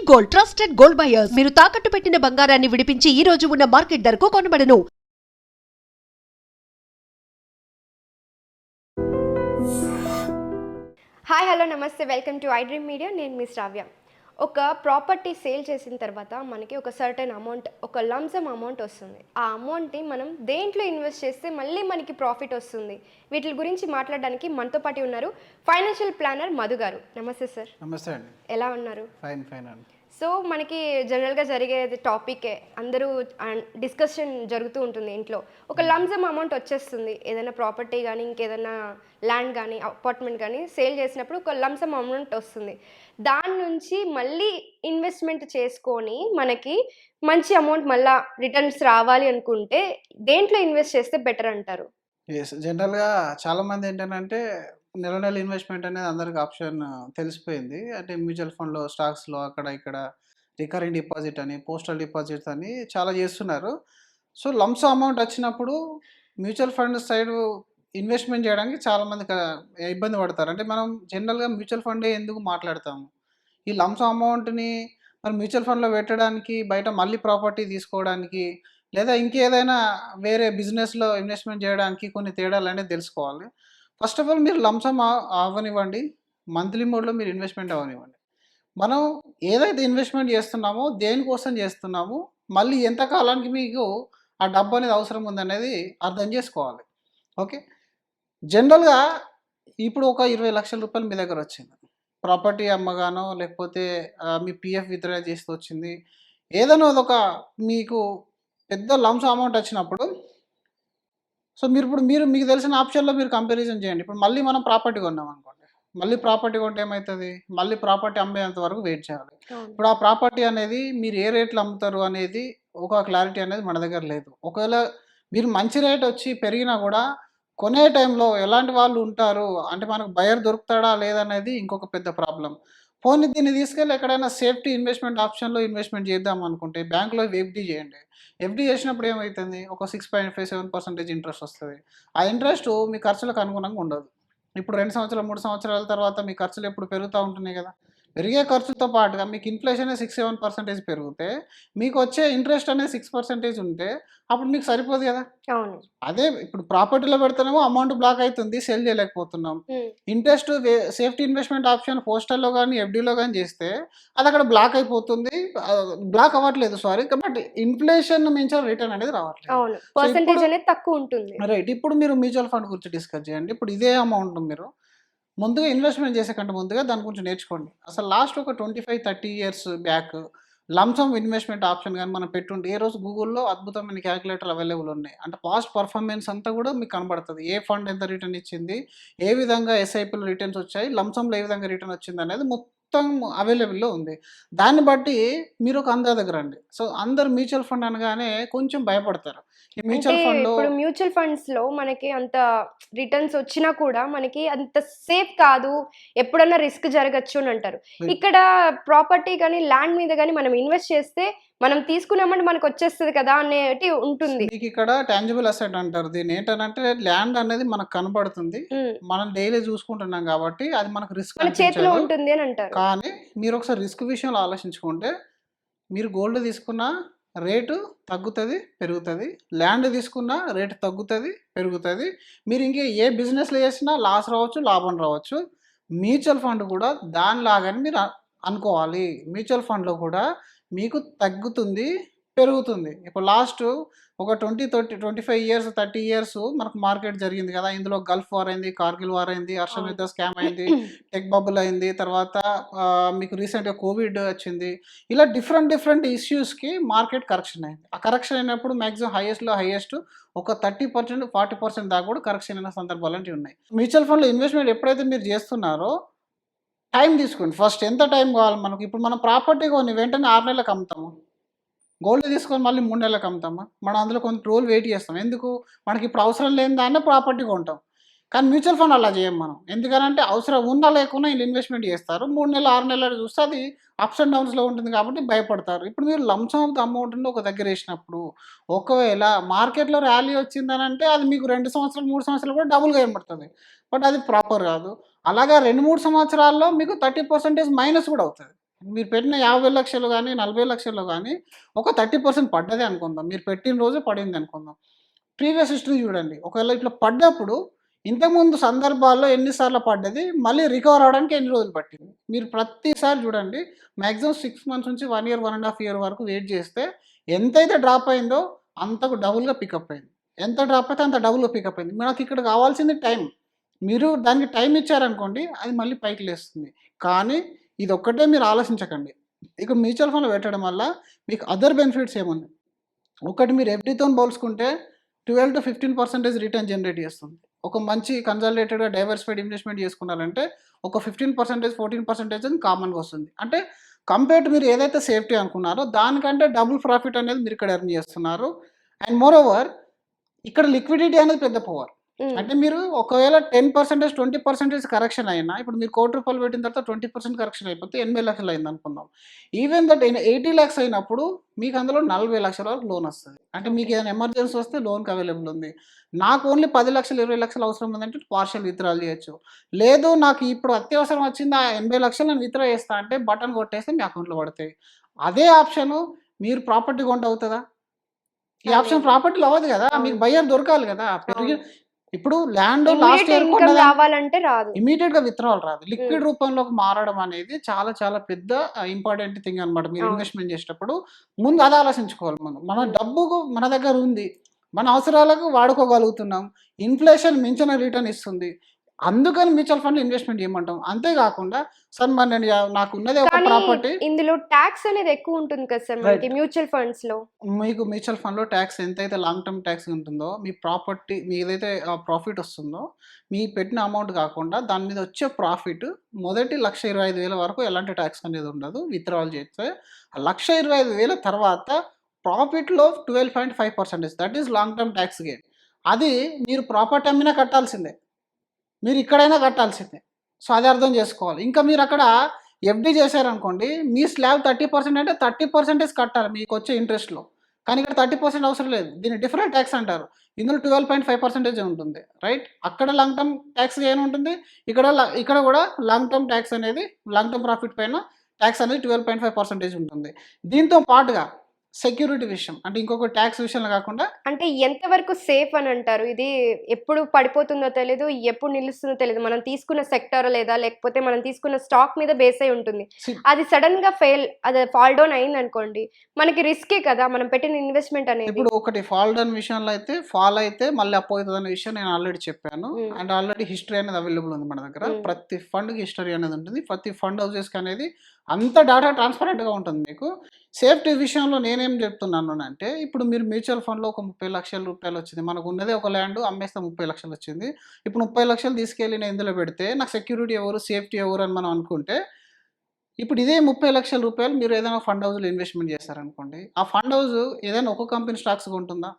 Gold trusted gold buyers మీరు తాకట్టు పెట్టిన బంగారాన్ని విడిపించి ఈ రోజు ఉన్న మార్కెట్ ధరకు కొనబడను. హాయ్ హలో నమస్తే, welcome to I dream media. నేను మీ శ్రావ్య. ఒక ప్రాపర్టీ సేల్ చేసిన తర్వాత మనకి ఒక సర్టెన్ అమౌంట్, ఒక లంసమ్ అమౌంట్ వస్తుంది. ఆ అమౌంట్ని మనం దేంట్లో ఇన్వెస్ట్ చేస్తే మళ్ళీ మనకి ప్రాఫిట్ వస్తుంది, వీటి గురించి మాట్లాడడానికి మనతో పాటు ఉన్నారు ఫైనాన్షియల్ ప్లానర్ మధు గారు. నమస్తే సార్. నమస్తే అండి. ఎలా ఉన్నారు? ఫైన్ ఫైన్ అండి. సో మనకి జనరల్గా జరిగేది టాపికే, అందరూ డిస్కషన్ జరుగుతూ ఉంటుంది ఇంట్లో. ఒక లంసమ్ అమౌంట్ వచ్చేస్తుంది, ఏదైనా ప్రాపర్టీ కానీ ఇంకేదైనా ల్యాండ్ కానీ అపార్ట్మెంట్ కానీ సేల్ చేసినప్పుడు ఒక లంసమ్ అమౌంట్ వస్తుంది. దాని నుంచి మళ్ళీ ఇన్వెస్ట్మెంట్ చేసుకొని మనకి మంచి అమౌంట్ మళ్ళీ రిటర్న్స్ రావాలి అనుకుంటే దేంట్లో ఇన్వెస్ట్ చేస్తే బెటర్ అంటారు? ఎస్, జనరల్గా చాలామంది ఏంటంటే నెల నెల ఇన్వెస్ట్మెంట్ అనేది అందరికి ఆప్షన్ తెలిసిపోయింది. అంటే మ్యూచువల్ ఫండ్లో, స్టాక్స్లో, అక్కడ ఇక్కడ రికరింగ్ డిపాజిట్ అని, పోస్టల్ డిపాజిట్స్ అని చాలా చేస్తున్నారు. సో లంప్స్ అమౌంట్ వచ్చినప్పుడు మ్యూచువల్ ఫండ్ సైడ్ ఇన్వెస్ట్మెంట్ చేయడానికి చాలామంది ఇబ్బంది పడతారు. అంటే మనం జనరల్గా మ్యూచువల్ ఫండే ఎందుకు మాట్లాడతాము, ఈ లంప్స్ అమౌంట్ని మనం మ్యూచువల్ ఫండ్లో పెట్టడానికి, బయట మళ్ళీ ప్రాపర్టీ తీసుకోవడానికి, లేదా ఇంకేదైనా వేరే బిజినెస్లో ఇన్వెస్ట్మెంట్ చేయడానికి కొన్ని తేడాలు అనేది తెలుసుకోవాలి. ఫస్ట్ ఆఫ్ ఆల్ మీరు లంసమ్ అవ్వనివ్వండి, మంత్లీ మోడ్లో మీరు ఇన్వెస్ట్మెంట్ అవ్వనివ్వండి. మనం ఏదైతే ఇన్వెస్ట్మెంట్ చేస్తున్నామో, దేనికోసం చేస్తున్నామో, మళ్ళీ ఎంత కాలానికి మీకు ఆ డబ్బు అనేది అవసరం ఉందనేది అర్థం చేసుకోవాలి. ఓకే, జనరల్గా ఇప్పుడు ఒక 20 లక్షల రూపాయలు మీ దగ్గర వచ్చింది, ప్రాపర్టీ అమ్మగానో లేకపోతే మీ పిఎఫ్ విత్డ్రా చేస్తూ వచ్చింది, ఏదైనా అదొక మీకు పెద్ద లంసమ్ అమౌంట్ వచ్చినప్పుడు, సో మీకు తెలిసిన ఆప్షన్లో మీరు కంపారిజన్ చేయండి. ఇప్పుడు మళ్ళీ మనం ప్రాపర్టీ కొన్నాం అనుకోండి, మళ్ళీ ప్రాపర్టీ కొంటే ఏమవుతుంది, మళ్ళీ ప్రాపర్టీ అమ్మేంత వరకు వెయిట్ చేయాలి. ఇప్పుడు ఆ ప్రాపర్టీ అనేది మీరు ఏ రేట్లో అమ్ముతారు అనేది ఒక క్లారిటీ అనేది మన దగ్గర లేదు. ఒకవేళ మీరు మంచి రేట్ వచ్చి పెరిగినా కూడా కొనే టైంలో ఎలాంటి వాళ్ళు ఉంటారు, అంటే మనకు బయర్ దొరుకుతాడా లేదనేది ఇంకొక పెద్ద ప్రాబ్లం. పోనీ దీన్ని తీసుకెళ్ళి ఎక్కడైనా సేఫ్టీ ఇన్వెస్ట్మెంట్ ఆప్షన్లో ఇన్వెస్ట్మెంట్ చేద్దాం అనుకుంటే బ్యాంక్లో ఎఫ్డీ చేయండి. ఎఫ్డీ చేసినప్పుడు ఏమవుతుంది, ఒక 6.57% ఇంట్రెస్ట్ వస్తుంది. ఆ ఇంట్రెస్ట్ మీ ఖర్చులకు అనుగుణంగా ఉండదు. ఇప్పుడు 2 సంవత్సరాలు 3 సంవత్సరాల తర్వాత మీ ఖర్చులు ఎప్పుడు పెరుగుతూ ఉంటున్నాయి కదా, పెరిగే ఖర్చుతో పాటుగా మీకు ఇన్ఫ్లేషన్ 6-7% పెరిగితే మీకు వచ్చే ఇంట్రెస్ట్ అనేది 6% ఉంటే అప్పుడు మీకు సరిపోదు కదా. అవును. అదే ఇప్పుడు ప్రాపర్టీలో పెడితేనేమో అమౌంట్ బ్లాక్ అవుతుంది, సెల్ చేయలేకపోతున్నాం. ఇంట్రెస్ట్ సేఫ్టీ ఇన్వెస్ట్మెంట్ ఆప్షన్ పోస్టల్లో కానీ ఎఫ్డీలో కానీ చేస్తే అది అక్కడ బ్లాక్ అయిపోతుంది, బ్లాక్ అవ్వట్లేదు సారీ, బట్ ఇన్ఫ్లేషన్ మించిన రిటర్న్ అనేది రావట్లేదు. అవును, పర్సెంటేజ్ అనేది తక్కువ ఉంటుంది. రైట్, ఇప్పుడు మీరు మ్యూచువల్ ఫండ్ గురించి డిస్కస్ చేయండి. ఇప్పుడు ఇదే అమౌంట్ మీరు ముందుగా ఇన్వెస్ట్మెంట్ చేసే కంటే ముందుగా దాని గురించి నేర్చుకోండి. అసలు లాస్ట్ ఒక 25-30 years back lump sum investment option కానీ మనం పెట్టుంటే, ఏ రోజు గూగుల్లో అద్భుతమైన క్యాలిక్యులేటర్ అవైలబుల్ ఉన్నాయి. అంటే పాస్ట్ పర్ఫార్మెన్స్ అంతా కూడా మీకు కనబడుతుంది, ఏ ఫండ్ ఎంత రిటర్న్ ఇచ్చింది, ఏ విధంగా ఎస్ఐపిలో రిటర్న్స్ వచ్చాయి, లంసమ్లో ఏ విధంగా రిటర్న్ వచ్చింది అనేది మొత్తం అవైలబుల్లో ఉంది. దాన్ని బట్టి మీరు ఒక అందాజకు రండి. సో అందరు మ్యూచువల్ ఫండ్ అనగానే కొంచెం భయపడతారు. ఈ మ్యూచువల్ ఫండ్ ఇప్పుడు మ్యూచువల్ ఫండ్స్ లో మనకి అంత రిటర్న్స్ వచ్చినా కూడా మనకి అంత సేఫ్ కాదు, ఎప్పుడన్నా రిస్క్ జరగచ్చు అని అంటారు. ఇక్కడ ప్రాపర్టీ కానీ ల్యాండ్ మీద కానీ మనం ఇన్వెస్ట్ చేస్తే మనం తీసుకున్నామంటే మనకు వచ్చేస్తుంది కదా అనేది ఉంటుంది. మీకు ఇక్కడ టాంజిబుల్ అసెట్ అంటారు దీన్ని. ఏంటంటే ల్యాండ్ అనేది మనకు కనబడుతుంది, మనం డైలీ చూసుకుంటున్నాం కాబట్టి అది మనకు రిస్క్ మన చేతిలో ఉంటుంది అని అంటారు. కానీ మీరు ఒకసారి రిస్క్ విషయంలో ఆలోచించుకుంటే, మీరు గోల్డ్ తీసుకున్న రేటు తగ్గుతుంది పెరుగుతుంది, ల్యాండ్ తీసుకున్న రేటు తగ్గుతుంది పెరుగుతుంది, మీరు ఇంకే ఏ బిజినెస్లో చేసినా లాస్ రావచ్చు లాభం రావచ్చు. మ్యూచువల్ ఫండ్ కూడా దానిలాగానే మీరు అనుకోవాలి. మ్యూచువల్ ఫండ్లో కూడా మీకు తగ్గుతుంది పెరుగుతుంది. ఇప్పుడు లాస్ట్ ఒక 25 ఇయర్స్ 30 ఇయర్స్ మనకు మార్కెట్ జరిగింది కదా, ఇందులో గల్ఫ్ వార్ అయింది, కార్గిల్ వార్ అయింది, అర్షమిత స్కామ్ అయింది, టెక్ బబుల్ అయింది, తర్వాత మీకు రీసెంట్గా కోవిడ్ వచ్చింది. ఇలా డిఫరెంట్ ఇష్యూస్కి మార్కెట్ కరెక్షన్ అయింది. ఆ కరెక్షన్ అయినప్పుడు మ్యాక్సిమం హైయెస్ట్ ఒక 30% 40% దాకా కూడా కరెక్షన్ అయిన సందర్భాలు అంటే ఉన్నాయి. మ్యూచువల్ ఫండ్లో ఇన్వెస్ట్మెంట్ ఎప్పుడైతే మీరు చేస్తున్నారో టైం తీసుకోండి. ఫస్ట్ ఎంత టైం కావాలి మనకు, ఇప్పుడు మనం ప్రాపర్టీ కొని వెంటనే 6 నెలలకు అమ్ముతాము, గోల్డ్ తీసుకొని మళ్ళీ 3 నెలలకు అమ్ముతామా, మనం అందులో కొంత రోజులు వెయిట్ చేస్తాం. ఎందుకు, మనకి ఇప్పుడు అవసరం లేని దాన్నే ప్రాపర్టీ కొంటాం. కానీ మ్యూచువల్ ఫండ్ అలా చేయం మనం. ఎందుకంటే అవసరం ఉన్నా లేకున్నా వీళ్ళు ఇన్వెస్ట్మెంట్ చేస్తారు, 3 నెలలు 6 నెలలు చూస్తే అది అప్స్ అండ్ డౌన్స్లో ఉంటుంది కాబట్టి భయపడతారు. ఇప్పుడు మీరు లంసమ్ ఆఫ్ ద అమౌంట్ని ఒక దగ్గర వేసినప్పుడు ఒకవేళ మార్కెట్లో ర్యాలీ వచ్చిందని అంటే అది మీకు 2 సంవత్సరాలు 3 సంవత్సరాలు కూడా డబుల్గా ఏర్పడుతుంది, బట్ అది ప్రాపర్ కాదు. అలాగా 2-3 సంవత్సరాల్లో మీకు 30% మైనస్ కూడా అవుతుంది. మీరు పెట్టిన 50,00,000 గానీ, 40,00,000లో గానీ ఒక 30% పడ్డదే అనుకుందాం. మీరు పెట్టిన రోజే పడింది అనుకుందాం. ప్రీవియస్ హిస్టరీ చూడండి. ఒకవేళ ఇట్లా పడ్డప్పుడు ఇంతకుముందు సందర్భాల్లో ఎన్ని సార్లు పడ్డది, మళ్ళీ రికవర్ అవ్వడానికి ఎన్ని రోజులు పట్టింది. మీరు ప్రతిసారి చూడండి. మాక్సిమం 6 మంత్స్ నుంచి 1 ఇయర్, 1 ½ ఇయర్ వరకు వెయిట్ చేస్తే ఎంతైతే డ్రాప్ అయిందో అంతకు డబుల్‌గా పికప్ అయింది. ఎంత డ్రాప్ అయితే అంత డబుల్‌గా పికప్ అయింది. మనకిక్కడ కావాల్సింది టైం. మీరు దానికి టైం ఇచ్చారనుకోండి అది మళ్ళీ పైకి లేస్తుంది. కానీ ఇదొక్కటే మీరు ఆలోచించకండి. ఇక మ్యూచువల్ ఫండ్‌లో పెట్టడం వల్ల మీకు అదర్ బెనిఫిట్స్ ఏమున్నాయి. ఒకటి మీరు ఎఫ్‌డితోని పోల్చుకుంటే 12-15% రిటర్న్ జనరేట్ చేస్తుంది. ఒక మంచి కన్సాలిడేటెడ్‌గా డైవర్సిఫైడ్ ఇన్వెస్ట్‌మెంట్ చేసుకున్నారంటే ఒక 15%, 14% అని కామన్‌గా వస్తుంది. అంటే కంపేర్ టు మీరు ఏదైతే సేఫ్టీ అనుకున్నారో దానికంటే డబుల్ ప్రాఫిట్ అనేది మీరు ఇక్కడ ఎర్న్ చేస్తున్నారు. అండ్ మోర్ ఓవర్ ఇక్కడ లిక్విడిటీ అనేది పెద్ద పవర్. అంటే మీరు ఒకవేళ 10%, 20% కరెక్షన్ అయినా ఇప్పుడు మీరు రూ. 1,00,00,000 పెట్టిన తర్వాత 20% కరెక్షన్ అయిపోతే 80,00,000 అయిందనుకుందాం. ఈవెన్ దట్ 80,00,000 అయినప్పుడు మీకు అందులో 40,00,000 వరకు లోన్ వస్తది. అంటే మీకు ఏదైనా ఎమర్జెన్సీ వస్తే లోన్‌కి అవైలబుల్ ఉంది. నాకు ఓన్లీ 10,00,000, 20,00,000 అవసరం ఉందంటే పార్షియల్ విత్‌డ్రాల్ చేయొచ్చు. లేదు నాకు ఇప్పుడు అత్యవసరం వచ్చింది ఆ 80,00,000 నేను విత్‌డ్రా చేస్తా అంటే బటన్ కొట్టేస్తే మీ అకౌంట్‌లో పడతాయి. అదే ఆప్షను మీరు ప్రాపర్టీ కొంటే అవుతదా? ఈ ఆప్షన్ ప్రాపర్టీలో అవ్వదు కదా! మీకు బయ్యర్ దొరకాలి కదా! ఇప్పుడు ల్యాండ్ లాస్ట్ ఇయర్ ఇన్కమ్ రావాలంటే రాదు. ఇమ్మీడియేట్‌గా విత్‌డ్రావల్ రాదు. లిక్విడ్ రూపంలోకి మారడం అనేది చాలా చాలా పెద్ద ఇంపార్టెంట్ థింగ్ అనమాట. మీరు అవును. ఇన్వెస్ట్‌మెంట్ చేసేటప్పుడు ముందు అది ఆలోచించుకోవాలి మనం. మన డబ్బుకు మన దగ్గర ఉంది. మన అవసరాలకు వాడుకోగలుగుతున్నాం. ఇన్‌ఫ్లేషన్ మించిన రిటర్న్ ఇస్తుంది. అందుకని మ్యూచువల్ ఫండ్‌లో ఇన్వెస్ట్‌మెంట్ చేయమంటాం. అంతే కాకుండా సార్ మరి నేను నాకున్నదే ఒక కానీ ప్రాపర్టీ ఇందులో టాక్స్ అనేది ఎక్కువ ఉంటుంది కదా సార్ మనకి రైట్. మ్యూచువల్ ఫండ్స్‌లో. మీకు మ్యూచువల్ ఫండ్‌లో ట్యాక్స్ ఎంతైతే లాంగ్ టర్మ్ ట్యాక్స్ ఉంటుందో, మీ ప్రాపర్టీ మీదైతే ప్రాఫిట్ వస్తుందో, మీ పెట్టిన అమౌంట్ కాకుండా దాని మీద వచ్చే ప్రాఫిట్ మొదటి 1,25,000 వరకు ఎలాంటి ట్యాక్స్ అనేది ఉండదు. విత్‌డ్రావల్ చేస్తే 1,25,000 తర్వాత ప్రాఫిట్‌లో 12.5% that is long term tax gain. అది మీరు ప్రాపర్టీ అమ్మినా కట్టాల్సిందే. మీరు ఇక్కడైనా కట్టాల్సిందే. సో, అది అర్థం చేసుకోవాలి. ఇంకా మీరక్కడ ఎఫ్‌డి చేశారనుకోండి, మీ స్లాబ్ 30% అంటే 30% కట్టాలి మీకొచ్చే ఇంట్రెస్ట్‌లో. కానీ ఇక్కడ 30% అవసరం లేదు. దీన్ని డిఫరెంట్ ట్యాక్స్ అంటారు. ఇందులో 12.5% ఉంటుంది. రైట్? అక్కడ లాంగ్ టర్మ్ ట్యాక్స్ గెయిన్ ఉంటుంది. ఇక్కడ కూడా లాంగ్ టర్మ్ ట్యాక్స్ అనేది లాంగ్ టర్మ్ ప్రాఫిట్ పైన ట్యాక్స్ అనేది 12.5% ఉంటుంది. దీంతో పాటుగా సెక్యూరిటీ విషయం అంటే ఇంకొక ట్యాక్స్ విషయంలో కాకుండా అంటే ఎంతవరకు సేఫ్ అని అంటారు? ఇది ఎప్పుడు పడిపోతుందో తెలీదు, ఎప్పుడు నిలుస్తుందో తెలీదు. మనం తీసుకున్న సెక్టార్ లేదా లేకపోతే మనం తీసుకున్న స్టాక్ మీద బేస్ అయి ఉంటుంది. అది సడెన్‌గా అది ఫాల్ డౌన్ అయిందనుకోండి, మనకి రిస్కే కదా! మనం పెట్టిన ఇన్వెస్ట్‌మెంట్ అనేది. ఇప్పుడు ఒకటి ఫాల్ డౌన్ విషయంలో అయితే ఫాల్ అయితే మళ్ళీ అప్ అవుతదనే విషయం నేను ఆల్రెడీ చెప్పాను. అండ్ ఆల్రెడీ హిస్టరీ అనేది అవైలబుల్ ఉంది మన దగ్గర. ప్రతి ఫండ్‌కి హిస్టరీ అనేది ఉంటుంది. ప్రతి ఫండ్ హౌసెస్‌కి అనేది అంత డేటా ట్రాన్స్‌పరెంట్‌గా ఉంటుంది మీకు. సేఫ్టీ విషయంలో నేనేం చెప్తున్నానంటే ఇప్పుడు మీరు మ్యూచువల్ ఫండ్‌లో ఒక రూ. 30,00,000 వచ్చింది. మనకున్నదే ఒక ల్యాండ్ అమ్మేస్తే 30,00,000 వచ్చింది. ఇప్పుడు 30,00,000 తీసుకెళ్ళి నేను ఇందులో పెడితే నాకు సెక్యూరిటీ ఎవరు? సేఫ్టీ ఎవరు? అని మనం అనుకుంటే ఇప్పుడు ఇదే రూ. 30,00,000 మీరు ఏదైనా ఫండ్ హౌస్‌లో ఇన్వెస్ట్‌మెంట్ చేశారనుకోండి. ఆ ఫండ్ హౌస్ ఏదైనా ఒక కంపెనీ స్టాక్స్ కొంటుందా?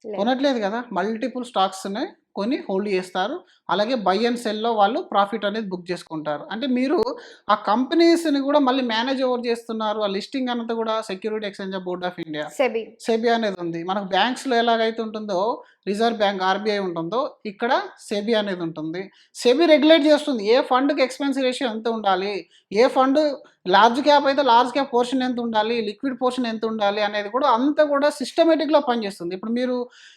లేదు. కొనట్లేదు కదా! మల్టిపుల్ స్టాక్స్‌ని కొని హోల్డ్ చేస్తారు. అలాగే బై అండ్ సెల్‌లో వాళ్ళు ప్రాఫిట్ అనేది బుక్ చేసుకుంటారు. అంటే మీరు ఆ కంపెనీస్‌ని కూడా మళ్ళీ మేనేజ్ ఎవరు చేస్తున్నారు? ఆ లిస్టింగ్ అంతా కూడా security exchange board of India SEBI. SEBI అనేది ఉంది. మనకు బ్యాంక్స్‌లో ఎలాగైతే ఉంటుందో రిజర్వ్ బ్యాంక్ ఆర్‌బీఐ ఉంటుందో ఇక్కడ సెబీ అనేది ఉంటుంది. సెబీ రెగ్యులేట్ చేస్తుంది. ఏ ఫండ్‌కి ఎక్స్‌పెన్స్ రేషియో ఎంత ఉండాలి? ఏ ఫండ్ లార్జ్ క్యాప్ అయితే లార్జ్ క్యాప్ పోర్షన్ ఎంత ఉండాలి? లిక్విడ్ పోర్షన్ ఎంత ఉండాలి? అనేది కూడా అంతా కూడా సిస్టమేటిక్‌గా పనిచేస్తుంది. ఇప్పుడు మీరు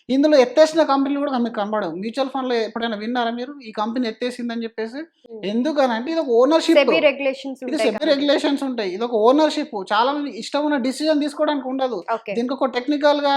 ఇందులో ఎత్తేసిన కంపెనీలు కూడా మీకు కనబడవు. మ్యూచువల్ ఫండ్‌లో ఎప్పుడైనా విన్నారా మీరు? ఈ కంపెనీ ఎత్తేసిందని చెప్పేసి? ఎందుకనంటే ఇదొక ఓనర్‌షిప్. సెబీ రెగ్యులేషన్స్ ఇది ఉంటాయి సెబీ కాబట్టి. రెగ్యులేషన్స్ ఉంటాయి. ఇదొక ఓనర్‌షిప్. చాలా మంది ఇష్టం ఉన్న డిసిజన్ తీసుకోవడానికి ఉండదు. ఓకే. దీనికి ఒక టెక్నికల్‌గా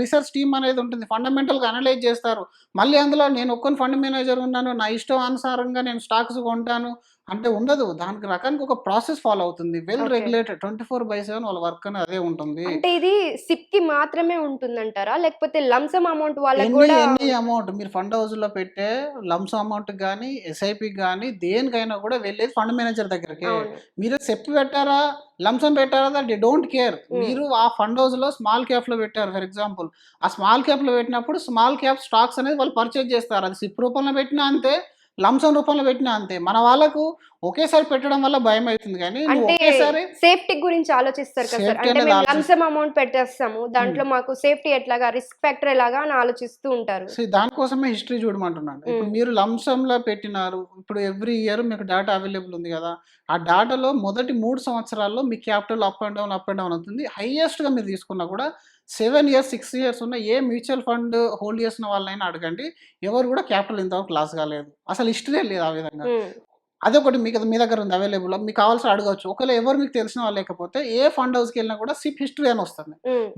రీసెర్చ్ టీమ్ అనేది ఉంటుంది. ఫండమెంటల్‌గా అనలైజ్ చేస్తారు. మళ్ళీ అందులో నేను ఒక్కని ఫండ్ మేనేజర్ ఉన్నాను. నా ఇష్టం అనుసారంగా నేను స్టాక్స్ కొంటాను అంటే ఉండదు. దానికి రకానికి ఒక ప్రాసెస్ ఫాలో అవుతుంది. Well okay. రెగ్యులేటెడ్ 24/7 వాళ్ళ వర్క్ అనేది అదే ఉంటుంది. అంటే ఇది సిప్‌కి మాత్రమే ఉంటుందంటారా? లేకపోతే లంసమ్ అమౌంట్ వాళ్ళకి కూడా ఎనీ అమౌంట్ మీరు ఫండ్ హౌస్‌లో పెట్టే లంప్స్ అమౌంట్‌కి గానీ, ఎస్ఐపికి గానీ దేనికైనా కూడా వెళ్ళేది ఫండ్ మేనేజర్ దగ్గరికే. అవును. మీరు సెప్ పెట్టారా, లంప్‌సమ్ పెట్టారా దే డోంట్ కేర్. మీరు ఆ ఫండ్ హౌస్‌లో స్మాల్ క్యాప్‌లో పెట్టారు ఫర్ ఎగ్జాంపుల్. ఆ స్మాల్ క్యాప్‌లో పెట్టినప్పుడు స్మాల్ క్యాప్ స్టాక్స్ అనేది వాళ్ళు పర్చేజ్ చేస్తారు. అది సిప్ రూపంలో పెట్టినా అంతే, లంసమ్ రూపంలో పెట్టినా అంతే. మన వాళ్ళకు ఒకేసారి పెట్టడం వల్ల భయం అవుతుంది కానీ నువ్వు అంటే ఒకేసారి సేఫ్టీ గురించి ఆలోచిస్తారు కదా సార్. సేఫ్టీ అంటే అనేది మేము లంసమ్ అమౌంట్ పెట్టేస్తాము, దాంట్లో మాకు సేఫ్టీ ఎట్లాగా, రిస్క్ ఫ్యాక్టర్ ఎలాగా అని ఆలోచిస్తూ ఉంటారు. దానికోసమే హిస్టరీ చూడమంటున్నాను. ఇప్పుడు మీరు లంసంలో పెట్టినారు, ఇప్పుడు ఎవ్రీ ఇయర్ మీకు డేటా అవైలబుల్ ఉంది కదా, ఆ డేటాలో మొదటి 3 సంవత్సరాల్లో మీ క్యాపిటల్ అప్ అండ్ డౌన్ అవుతుంది. హైయెస్ట్గా మీరు తీసుకున్నా కూడా 7 ఇయర్స్ 6 ఇయర్స్ ఉన్న ఏ మ్యూచువల్ ఫండ్ హోల్డ్ చేసిన వాళ్ళైనా అడగండి, ఎవరు కూడా క్యాపిటల్ ఇంతవరకు లాస్ కాలేదు. అసలు హిస్టరీ లేదు ఆ విధంగా. అదొకటి మీకు మీ దగ్గర ఉంది అవైలబుల్, మీకు కావాల్సిన అడగవచ్చు. ఒకవేళ ఎవరు మీకు తెలిసిన వాళ్ళు లేకపోతే ఏ ఫండ్ హౌస్కి వెళ్ళినా కూడా సిప్ హిస్టరీ అని వస్తుంది.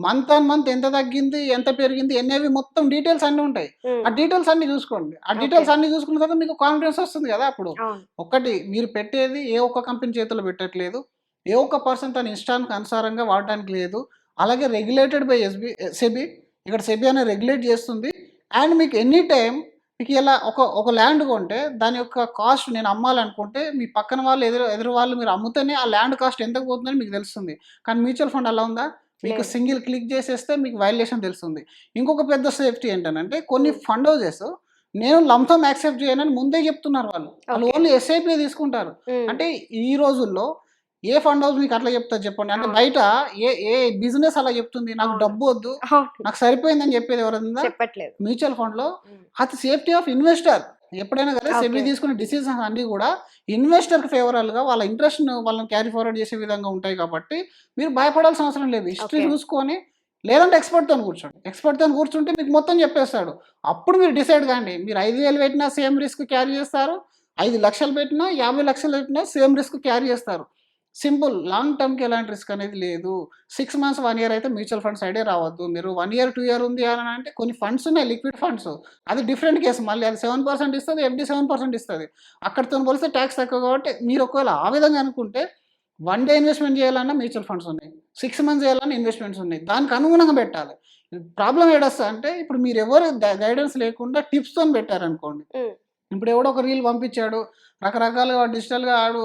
మంత్ ఆన్ మంత్ ఎంత తగ్గింది, ఎంత పెరిగింది, ఎన్ఏవి మొత్తం డీటెయిల్స్ అన్నీ ఉంటాయి. ఆ డీటెయిల్స్ అన్ని చూసుకోండి. ఆ డీటెయిల్స్ అన్ని చూసుకున్న తర్వాత మీకు కాన్ఫిడెన్స్ వస్తుంది కదా. అప్పుడు ఒకటి మీరు పెట్టేది ఏ ఒక్క కంపెనీ చేతిలో పెట్టట్లేదు, ఏ ఒక్క పర్సన్ తన ఇష్టానికి అనుసారంగా వాడడానికి లేదు. అలాగే రెగ్యులేటెడ్ బై సెబీ, ఇక్కడ సెబీ అనేది రెగ్యులేట్ చేస్తుంది. అండ్ మీకు ఎనీ టైం మీకు ఇలా ఒక ల్యాండ్ కొంటే దాని యొక్క కాస్ట్ నేను అమ్మాలనుకుంటే మీ పక్కన వాళ్ళు ఎదురు వాళ్ళు మీరు అమ్ముతేనే ఆ ల్యాండ్ కాస్ట్ ఎంత పోతుందని మీకు తెలుస్తుంది. కానీ మ్యూచువల్ ఫండ్ అలా ఉందా? మీకు సింగిల్ క్లిక్ చేసేస్తే మీకు వైలేషన్ తెలుస్తుంది. ఇంకొక పెద్ద సేఫ్టీ ఏంటంటే కొన్ని ఫండ్ హౌజెస్ నేను లంసమ్ యాక్సెప్ట్ చేయనని ముందే చెప్తున్నారు. వాళ్ళు ఓన్లీ ఎస్ఐపి తీసుకుంటారు. అంటే ఈ రోజుల్లో ఏ ఫండ్ హౌస్ మీకు అట్లా చెప్తారు చెప్పండి? అంటే బయట ఏ బిజినెస్ అలా చెప్తుంది, నాకు డబ్బు వద్దు, నాకు సరిపోయిందని చెప్పేది ఎవరైనా? చెప్పట్లేదు. మ్యూచువల్ ఫండ్ లో అది సేఫ్టీ ఆఫ్ ఇన్వెస్టర్. ఎప్పుడైనా కదా సెబీ తీసుకునే డిసిజన్స్ అన్ని కూడా ఇన్వెస్టర్ కి ఫేవరబుల్ గా వాళ్ళ ఇంట్రెస్ట్ వాళ్ళని క్యారీ ఫార్వర్డ్ చేసే విధంగా ఉంటాయి. కాబట్టి మీరు భయపడాల్సిన అవసరం లేదు. హిస్టరీ చూసుకొని, లేదంటే ఎక్స్పర్ట్తో కూర్చుంటే మీకు మొత్తం చెప్పేస్తాడు. అప్పుడు మీరు డిసైడ్ కాండి. మీరు 5,000 పెట్టినా సేమ్ రిస్క్ క్యారీ చేస్తారు, 5 లక్షలు పెట్టినా 50 లక్షలు పెట్టినా సేమ్ రిస్క్ క్యారీ చేస్తారు. సింపుల్. లాంగ్ టర్మ్కి ఎలాంటి రిస్క్ అనేది లేదు. 6 మంత్స్ 1 ఇయర్ అయితే మ్యూచువల్ ఫండ్ సైడే రావద్దు. మీరు 1 ఇయర్ 2 ఇయర్ ఉంది అని అంటే కొన్ని ఫండ్స్ ఉన్నాయి, లిక్విడ్ ఫండ్స్, అది డిఫరెంట్ కేసు. మళ్ళీ అది 7% ఇస్తుంది, FD 7% ఇస్తుంది. అక్కడితో పోలిస్తే ట్యాక్స్ తక్కువ. కాబట్టి మీరు ఒకవేళ ఆ విధంగా అనుకుంటే 1 డే ఇన్వెస్ట్మెంట్ చేయాలన్నా మ్యూచువల్ ఫండ్స్ ఉన్నాయి, 6 మంత్స్ చేయాలన్నా ఇన్వెస్ట్మెంట్స్ ఉన్నాయి. దానికి అనుగుణంగా పెట్టాలి. ప్రాబ్లం ఏడొస్తా అంటే ఇప్పుడు మీరు ఎవరు గైడెన్స్ లేకుండా టిప్స్తో పెట్టారనుకోండి. ఇప్పుడు ఎవడో ఒక రీల్ పంపించాడు, రకరకాలుగా డిజిటల్గా ఆడు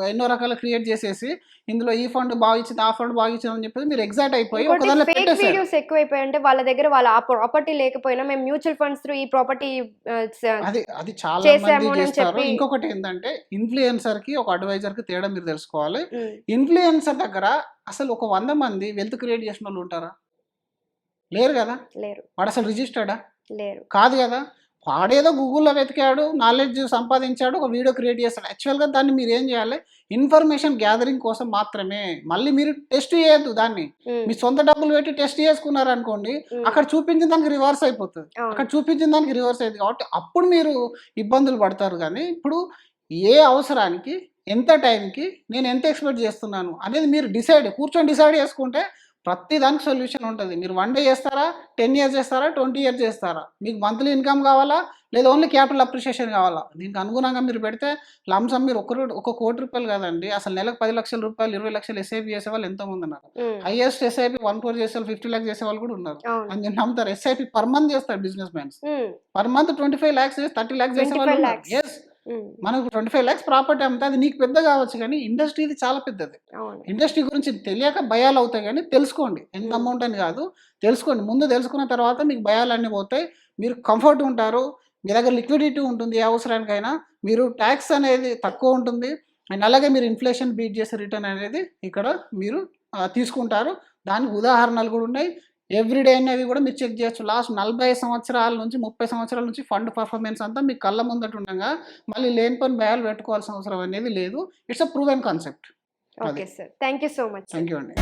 ఎన్నో రకాలు క్రియేట్ చేసేసి ఇందులో ఈ ఫండ్ బాగా ఇచ్చింది, ఆ ఫండ్ బాగా ఇచ్చింది అని చెప్పేసి మీరు ఎగ్జైట్ అయిపోయి ఒకదానిలో పెట్టేసారు. వీడియోస్ ఎక్కువైపోయి అంటే వాళ్ళ దగ్గర వాళ్ళ ఆ ప్రాపర్టీ లేకపోయినా మేము మ్యూచువల్ ఫండ్స్ త్రూ ఈ ప్రాపర్టీ అది చాలా మంది చేస్తారు. ఇంకొకటి ఏంటంటే ఇన్ఫ్లుయెన్సర్ కి ఒక అడ్వైజర్ కి తేడా మీరు తెలుసుకోవాలి. ఇన్ఫ్లుయెన్సర్ దగ్గర అసలు ఒక 100 మంది వెల్త్ క్రియేట్ చేసిన వాళ్ళు ఉంటారా? లేరు కదా. వాడు అసలు రిజిస్టర్డా? లేరు. కాదు కదా. వాడేదో గూగుల్లో వెతికాడు, నాలెడ్జ్ సంపాదించాడు, ఒక వీడియో క్రియేట్ చేస్తాడు. యాక్చువల్గా దాన్ని మీరు ఏం చేయాలి, ఇన్ఫర్మేషన్ గ్యాదరింగ్ కోసం మాత్రమే. మళ్ళీ మీరు టెస్ట్ చేయొద్దు దాన్ని. మీ సొంత డబ్బులు పెట్టి టెస్ట్ చేసుకున్నారు అనుకోండి, అక్కడ చూపించిన దానికి రివర్స్ అయిపోతుంది. కాబట్టి అప్పుడు మీరు ఇబ్బందులు పడతారు. కానీ ఇప్పుడు ఏ అవసరానికి, ఎంత టైంకి నేను ఎంత ఎక్స్పెక్ట్ చేస్తున్నాను అనేది మీరు కూర్చొని డిసైడ్ చేసుకుంటే ప్రతి దానికి సొల్యూషన్ ఉంటుంది. మీరు 1 డే చేస్తారా, 10 ఇయర్స్ చేస్తారా, 20 ఇయర్స్ చేస్తారా, మీకు మంత్లీ ఇన్కమ్ కావాలా, లేదా ఓన్లీ క్యాపిటల్ అప్రిషియేషన్ కావాలా, దీనికి అనుగుణంగా మీరు పెడితే లంసమ్ మీరు ఒక కోటి రూపాయలు కాదండి, అసలు నెలకు 10 లక్షల రూపాయలు, 20 లక్షలు ఎస్ఐపి చేసే వాళ్ళు ఎంతోమంది ఉన్నారు. హైయెస్ట్ ఎస్ఐపి 1 crore చేసే వాళ్ళు 50 lakhs చేసే వాళ్ళు కూడా ఉన్నారు. అని నేను నమ్ముతారు. ఎస్ఐపి పర్ మంత్ చేస్తారు business mans. Per month 25 lakhs 30 lakhs చేసే వాళ్ళు ఉన్నారు. ఎస్, మనకు 25 lakhs ప్రాపర్టీ అమ్మితే అది నీకు పెద్ద కావచ్చు, కానీ ఇండస్ట్రీ ఇది చాలా పెద్దది. ఇండస్ట్రీ గురించి తెలియక భయాలు అవుతాయి. కానీ తెలుసుకోండి, ఎంత అమౌంట్ అని కాదు, తెలుసుకోండి. ముందు తెలుసుకున్న తర్వాత మీకు భయాలు అన్నీ పోతాయి, మీరు కంఫర్ట్ ఉంటారు, మీ దగ్గర లిక్విడిటీ ఉంటుంది. ఏ అవసరానికైనా మీరు ట్యాక్స్ అనేది తక్కువ ఉంటుంది. అండ్ అలాగే మీరు ఇన్ఫ్లేషన్ బీట్ చేసే రిటర్న్ అనేది ఇక్కడ మీరు తీసుకుంటారు. దానికి ఉదాహరణలు కూడా ఉన్నాయి. ఎవ్రీడే అనేది కూడా మీరు చెక్ చేయొచ్చు. లాస్ట్ 40 సంవత్సరాల నుంచి 30 సంవత్సరాల నుంచి ఫండ్ పర్ఫార్మెన్స్ అంతా మీకు కళ్ళ ముందట ఉండగా మళ్ళీ లేని పని భయాలు పెట్టుకోవాల్సిన అవసరం అనేది లేదు. It's a proven concept. Okay sir, thank you so much. Thank you అండి.